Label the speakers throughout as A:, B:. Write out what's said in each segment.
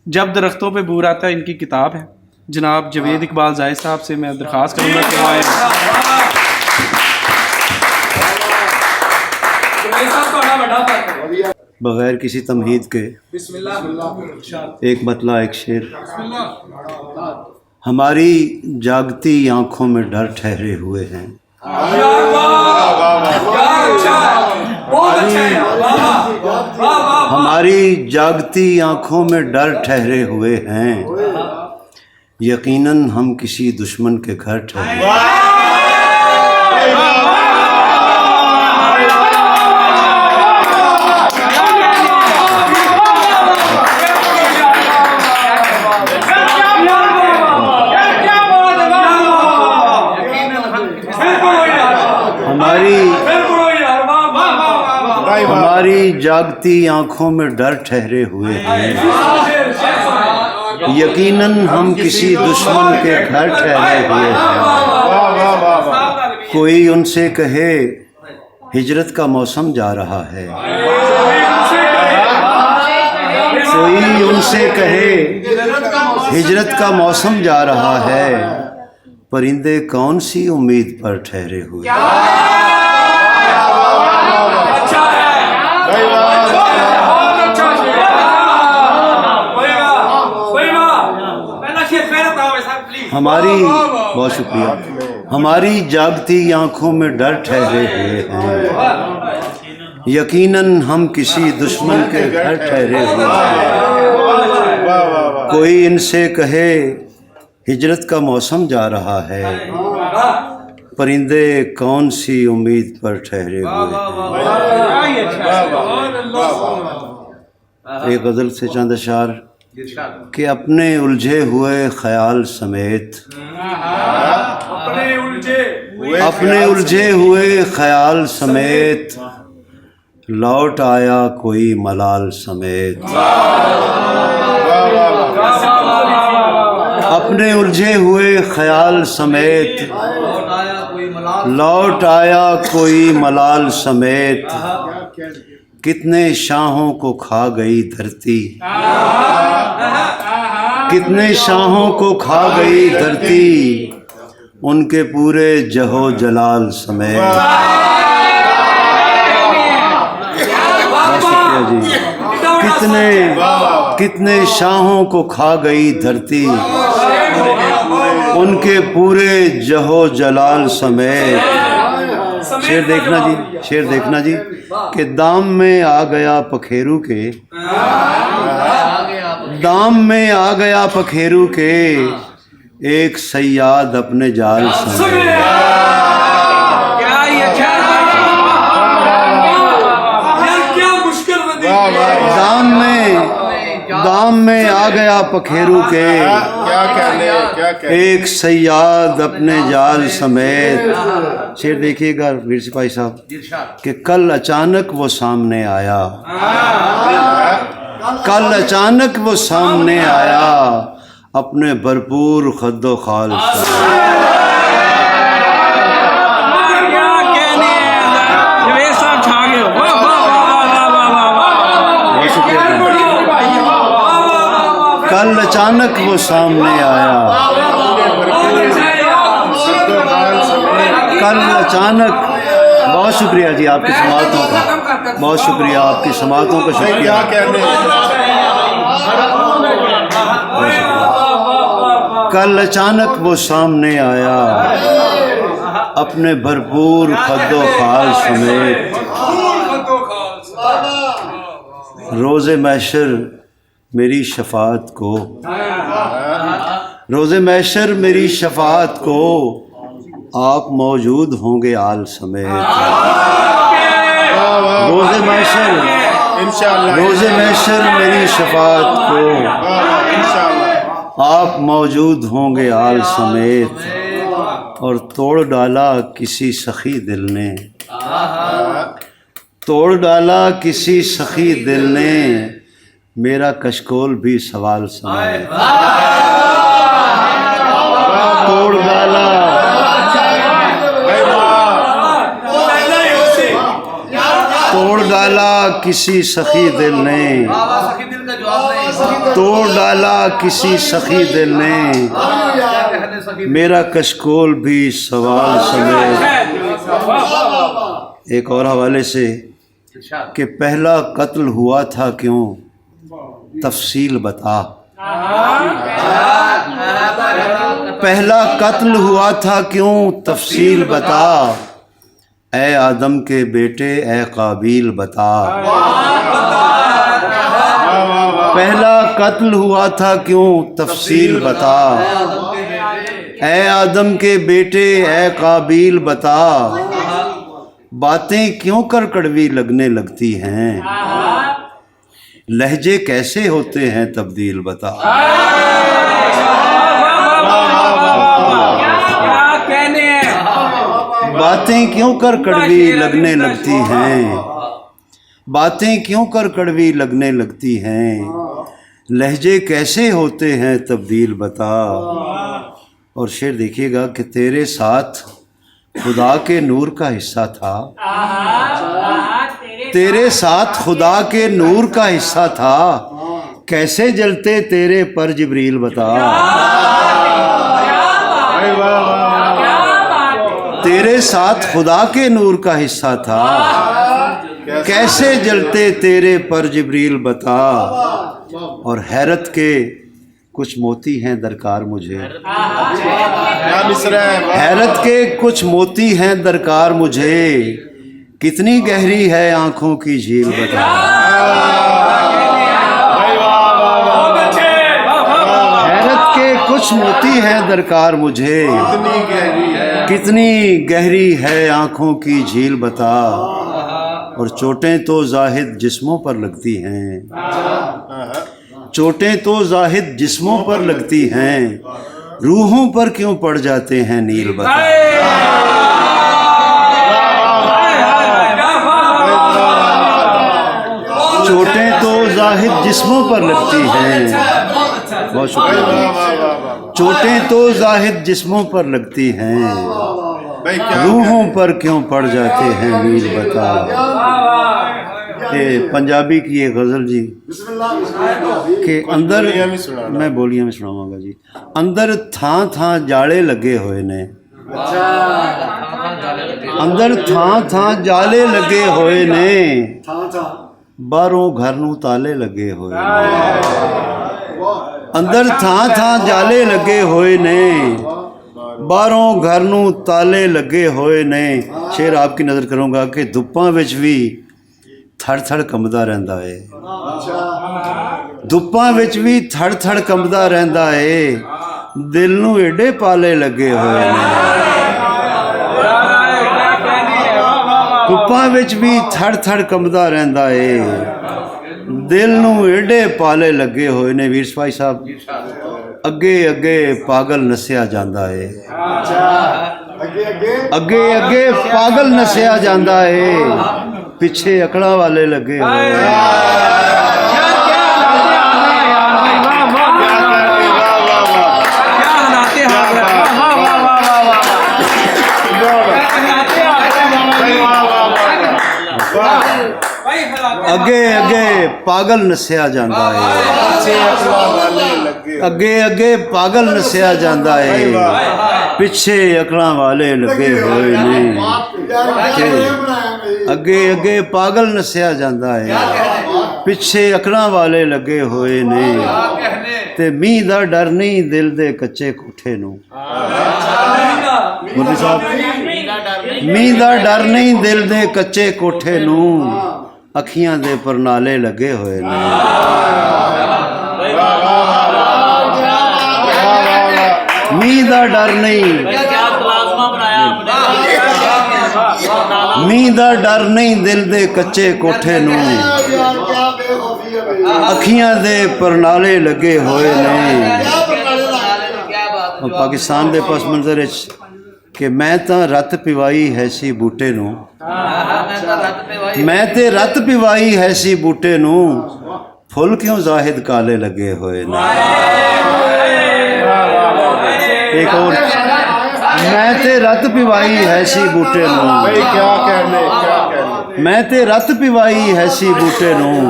A: जब दरख्तों पे बूर आता है इनकी किताब है। जनाब जवेद इकबाल जायद साहब से मैं दरख्वास्त करूँगा कि वो आए।
B: बगैर किसी तमहीद के एक मतला एक शेर। हमारी जागती आंखों में डर ठहरे हुए हैं, हमारी जागती आंखों में डर ठहरे हुए हैं, यकीनन हम किसी दुश्मन के घर ठहरे। हमारी जागती आंखों में डर ठहरे हुए हैं, यकीनन हम किसी दुश्मन के घर ठहरे हुए हैं। कोई उनसे कहे हिजरत का मौसम जा रहा है, कोई उनसे कहे हिजरत का मौसम जा रहा है, परिंदे कौन सी उम्मीद पर ठहरे हुए। हमारी बहुत शुक्रिया। हमारी जागती आंखों में डर ठहरे हुए हैं, यकीनन हम किसी दुश्मन के घर ठहरे हुए हैं। कोई इनसे कहे हिजरत का मौसम जा रहा है, परिंदे कौन सी उम्मीद पर ठहरे हुए हैं। एक गज़ल से चंद अशार कि अपने उलझे हुए ख्याल समेत, अपने उलझे हुए ख्याल समेत, लौट आया कोई मलाल समेत। अपने उलझे हुए ख्याल समेत, लौट आया कोई मलाल समेत, कितने शाहों को खा गई धरती, कितने शाहों को खा गई धरती, उनके पूरे जहो जलाल समेत। जी कितने शाहों को खा गई धरती, उनके पूरे जहो जलाल समेत। शेर देखना जी, शेर देखना जी कि दाम में आ गया पखेरू के, दाम में आ गया पखेरू के, एक सयाद अपने जाल समेत। दाम में आ गया पखेरू के, एक सयाद अपने जाल समेत। शेर देखिएगा वीर सिपाही साहब कि कल अचानक वो सामने आया, कल अचानक वो सामने आया, अपने भरपूर खद्दो खाल कल अचानक वो सामने आया, कल अचानक। बहुत शुक्रिया जी आपकी समाअतों का, बहुत शुक्रिया आपकी समाअतों का शुक्रिया। कल अचानक वो सामने आया, अपने भरपूर खद्दो खाल समेत, रोज़े महशर मेरी शफाअत को, रोज़े महशर मेरी शफाअत को, आप मौजूद होंगे आल समेत। रोज़े महशर, रोज़े महशर मेरी शफाअत को, आप मौजूद होंगे आल समेत। और तोड़ डाला किसी सखी दिल ने, तोड़ डाला किसी सखी दिल ने, मेरा कशकोल भी सवाल समेत। तोड़ डाला, तोड़ डाला किसी सखी दिल ने, तोड़ डाला किसी सखी दिल ने, मेरा कशकोल भी सवाल समेत। एक और हवाले से कि पहला कत्ल हुआ था क्यों, तफसील बता। पहला कत्ल हुआ था क्यों, तफसील बता। ए आदम के बेटे ए काबिल बता। पहला कत्ल हुआ था क्यों, तफसील बता। ए आदम के बेटे ए काबिल बता। बातें क्यों कर कड़वी लगने लगती हैं, लहजे कैसे होते हैं तब्दील बता। बातें क्यों कर कड़वी लगने लगती हैं, बातें क्यों कर कड़वी लगने लगती हैं, लहजे कैसे होते हैं तब्दील बता। और शेर देखिएगा कि तेरे साथ खुदा के नूर का हिस्सा था, तेरे साथ खुदा के नूर का हिस्सा था, कैसे जलते तेरे पर जिब्रील बता। तेरे साथ खुदा के नूर का हिस्सा था, कैसे जलते तेरे पर जिब्रील बता। और हैरत के कुछ मोती हैं दरकार मुझे, हैरत के कुछ मोती हैं दरकार मुझे, कितनी गहरी है आंखों की झील बता। हैरत के कुछ मोती हैं दरकार मुझे, कितनी गहरी है आंखों की झील बता। और चोटें तो जाहिद जिस्मों पर लगती हैं, चोटें तो जाहिद जिस्मों पर लगती हैं, रूहों पर क्यों पड़ जाते हैं नील बता। चोटें तो जाहिद जिस्मों पर लगती हैं, बहुत शुक्रिया। चोटें तो जाहिद जिस्मों पर लगती हैं, रूहों पर क्यों पड़ जाते हैं नील बता। ये पंजाबी की एक गज़ल जी के अंदर, मैं बोलिया में सुनाऊंगा जी। अंदर थां थां जाले लगे हुए ने, अंदर थां थां जाले लगे हुए ने, बाहरों घर नूं ताले लगे हुए ने। अंदर थां थां जाले लगे हुए ने, बाहरों घर नूं ताले लगे हुए ने। शेर आपकी नज़र करूँगा कि धुप्पां विच भी थड़ थड़ कंबदा रहिंदा है, धुप्पां विच भी थड़ थड़ कंबदा रहिंदा है, दिल नूं एडे पाले लगे हुए ने। धुप्पां विच भी थड़ थड़ कंबदा रहिंदा है, दिल नूं एडे पाले लगे हुए ने। वीर सिपाही साहब, अगे अगे पागल नसिया जांदा है, अगे अगे पागल नसिया जांदा है, पिछे अकड़ा वाले लगे हुए। अगे अगे पागल नसिया जांदा है, अगे अगे पागल नसिया जांदा है, पिछे अकड़ा वाले लगे हुए ने। अगे अगे पागल नसिया जांदा है, पिछे अकड़ा वाले लगे हुए ने। ते मींह दा डर नहीं दिल दे कच्चे कोठे नूं, मोदी साहब, मींह दा डर नहीं दिल दे कच्चे कोठे नूं, अखियां दे परनाले लगे हुए ने। मींह दा डर नहीं, मींह दा डर नहीं दिल दे कच्चे कोठे नूं, अखियां दे परनाले लगे हुए ने। पाकिस्तान दे पस मंजर कि मैं तां रत पिवाई है सी बूटे नूं, मैं ते रत पिवाई है सी बूटे नूं, फुल क्यों जाहिद काले लगे हुए ने। एक और, मैं ते रत पिवाई है सी बूटे नूं, क्या कहने, मैं ते रत पिवाई है सी बूटे नूं,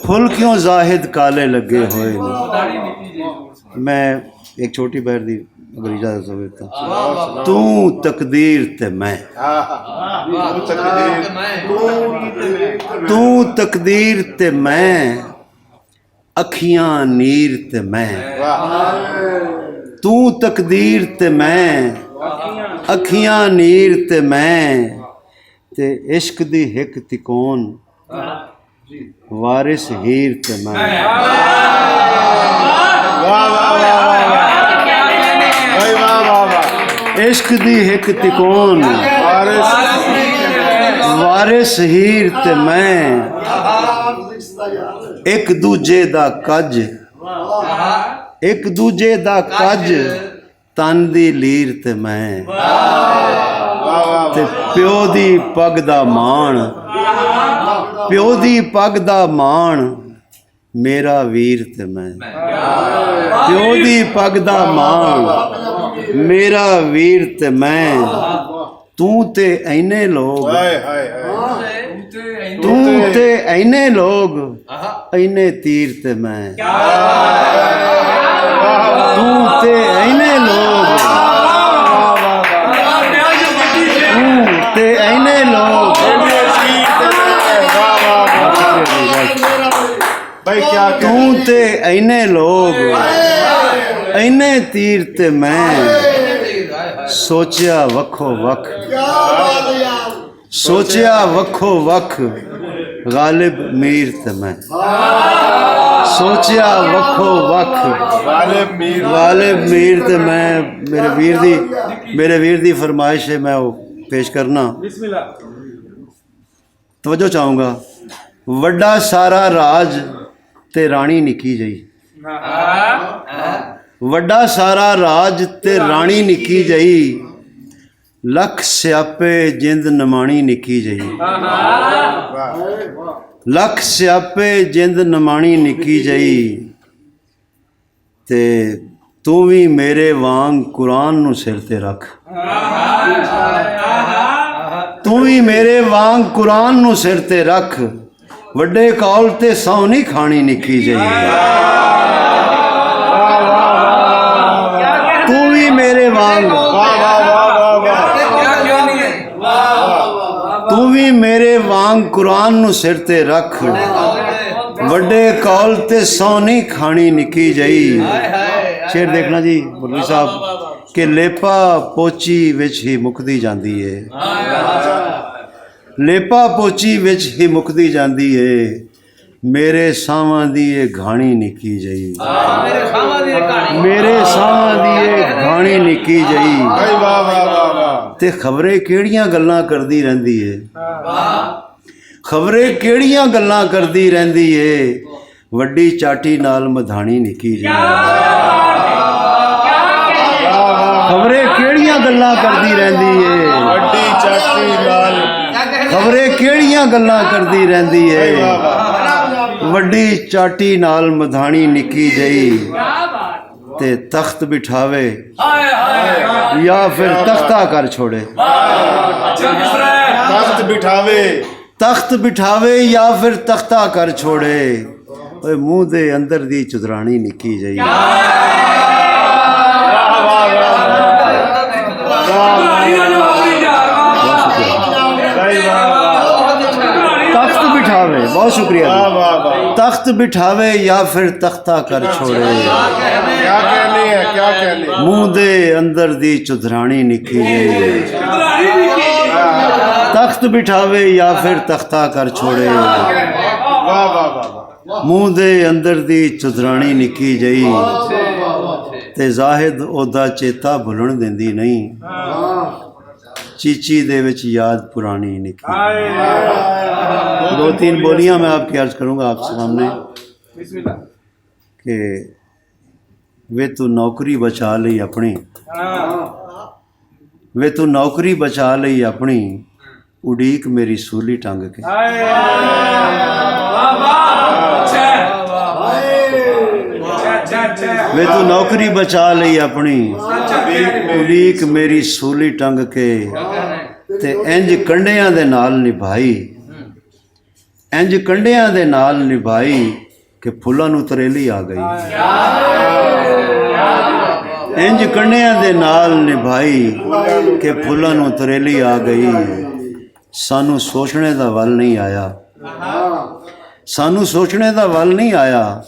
B: फुल क्यों जाहिद काले लगे होए ने। मैं एक छोटी पैर दी अगर इजाजत हो तो तू तकदीर ते मैं, तू तकदीर ते मैं, अखियां नीर ते मैं, तू तकदीर ते मैं, अखियां नीर ते मैं, ते इश्क दी हिक तिकोन वारिस हीर ते मैं। इश्क दी हिक तिकोन वारिस हीर ते मैं, एक दूजे दा कज, एक दूजे दा कज, तन दी लीर ते मैं, ते प्यो दी पग दा मान, प्यो दी पग दा मान, मेरा वीर ते मैं, प्यो दी पग दा मान, मेरा वीर ते मैं, तू ते ऐने लोग, तू ते ऐने लोग, ऐने तीर ते मैं, तू ते ऐने लोग, तू ते ऐने लोग, तू ते ऐने लोग, ऐने तीर ते मैं, सोचिया वखो वख, सोचिया वखो वख, गालिब मीर ते मैं, सोचिया वखो वख, गालिब मीर ते मैं। मेरे वीर दी फरमाइश है, मैं वो पेश करना तवज्जो चाहूँगा। वड्डा सारा राज ते रानी निकी जई, वड्डा सारा राज ते रानी निकी जई, लख स्यापे जिंद नमाणी निकी जई, लख स्यापे जिंद नमाणी निकी जई, ते तू भी मेरे वांग कुरान नू सिर ते रख, तू भी मेरे वांग कुरान नू सिर ते रख, वड्डे कौल ते सौ नहीं खानी निकी जई, तू भी मेरे वांग, तू भी मेरे वांग कुरान नू सिर ते रख, वड्डे कौल ते सौ नहीं खानी निकी जई। शेर देखना जी मुरली साहब कि लेपा पोची विच ही मुकदी जांदी है, लेपा पोची विच ही मुकदी जांदी है, मेरे सावां दी ये घाणी निकी जई, मेरे सावां दी ये घाणी निकी जई, ते खबरें केड़ियां गल्लां करदी रहिंदी है, खबरें केड़ियां गल्लां करदी रहिंदी है, वड्डी चाटी नाल मधाणी निकी जई, खबरें केड़ियां गल्लां करदी रहिंदी है, वड्डी चाटी नाल, खबरें केड़ियां गल्लां करदी रहिंदी है, वड्डी चाटी नाल मधाणी निकी जई, ते तख्त बिठावे या फिर तख्ता कर छोड़े, तख्त बिठावे, तख्त बिठावे या फिर तख्ता कर छोड़े, ओए मुंह दे अंदर दी चुदरानी निकी जई, तख्त बिठावे, बहुत शुक्रिया, तख्त बिठावे या फिर तख्ता कर छोड़े, क्या कहने है, क्या कहने, मुंह दे अंदर दी चुदरानी निकी जई, तख्त बिठावे या फिर तख्ता कर छोड़े, मुंह दे अंदर दी चुदरानी निकी जई, ते जाहिद ओदा चेता भुलण देंदी नहीं, चीची दे विच याद पुरानी निकी। दो तीन बोलियां मैं आपकी अर्ज करूँगा आपके सामने कि वे तू नौकरी बचा लई अपनी, वे तू नौकरी बचा लई अपनी, उड़ीक मेरी सूली टंग के, वे तू नौकरी बचा लई अपनी, उड़ीक मेरी सूली टंग के, ते इंज कंडियां दे नाल निभाई, ਇੰਜ ਕੰਢਿਆਂ ਦੇ ਨਾਲ ਨਿਭਾਈ ਕਿ ਫੁੱਲਾਂ ਨੂੰ ਤਰੇਲੀ ਆ ਗਈ। ਇੰਜ ਕੰਢਿਆਂ ਦੇ ਨਾਲ ਨਿਭਾਈ ਕਿ ਫੁੱਲਾਂ ਨੂੰ ਤਰੇਲੀ ਆ ਗਈ। ਸਾਨੂੰ ਸੋਚਣੇ ਦਾ ਵੱਲ ਨਹੀਂ ਆਇਆ, ਸਾਨੂੰ ਸੋਚਣੇ ਦਾ ਵੱਲ ਨਹੀਂ ਆਇਆ।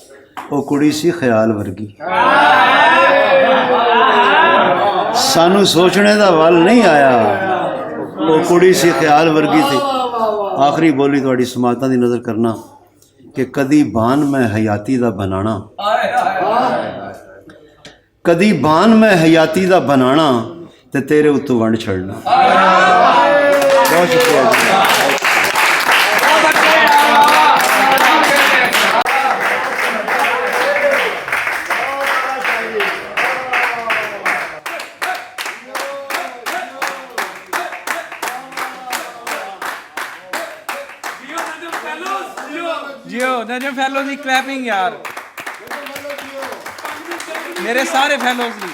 B: ਉਹ ਕੁੜੀ ਸੀ ਖਿਆਲ ਵਰਗੀ। ਸਾਨੂੰ ਸੋਚਣੇ ਦਾ ਵੱਲ ਨਹੀਂ ਆਇਆ। ਉਹ ਕੁੜੀ ਸੀ ਖਿਆਲ ਵਰਗੀ थी। आखिरी बोली थोड़ी समातां दी नज़र करना कि कदी बान मैं हयाती दा बनाना, कदी बान मैं हयाती दा बनाना ते तेरे उत्तों वंड छड़ना। बहुत शुक्रिया जी।
A: जियो नजम फैलोज की क्लैपिंग यार, मेरे सारे फैलोज की।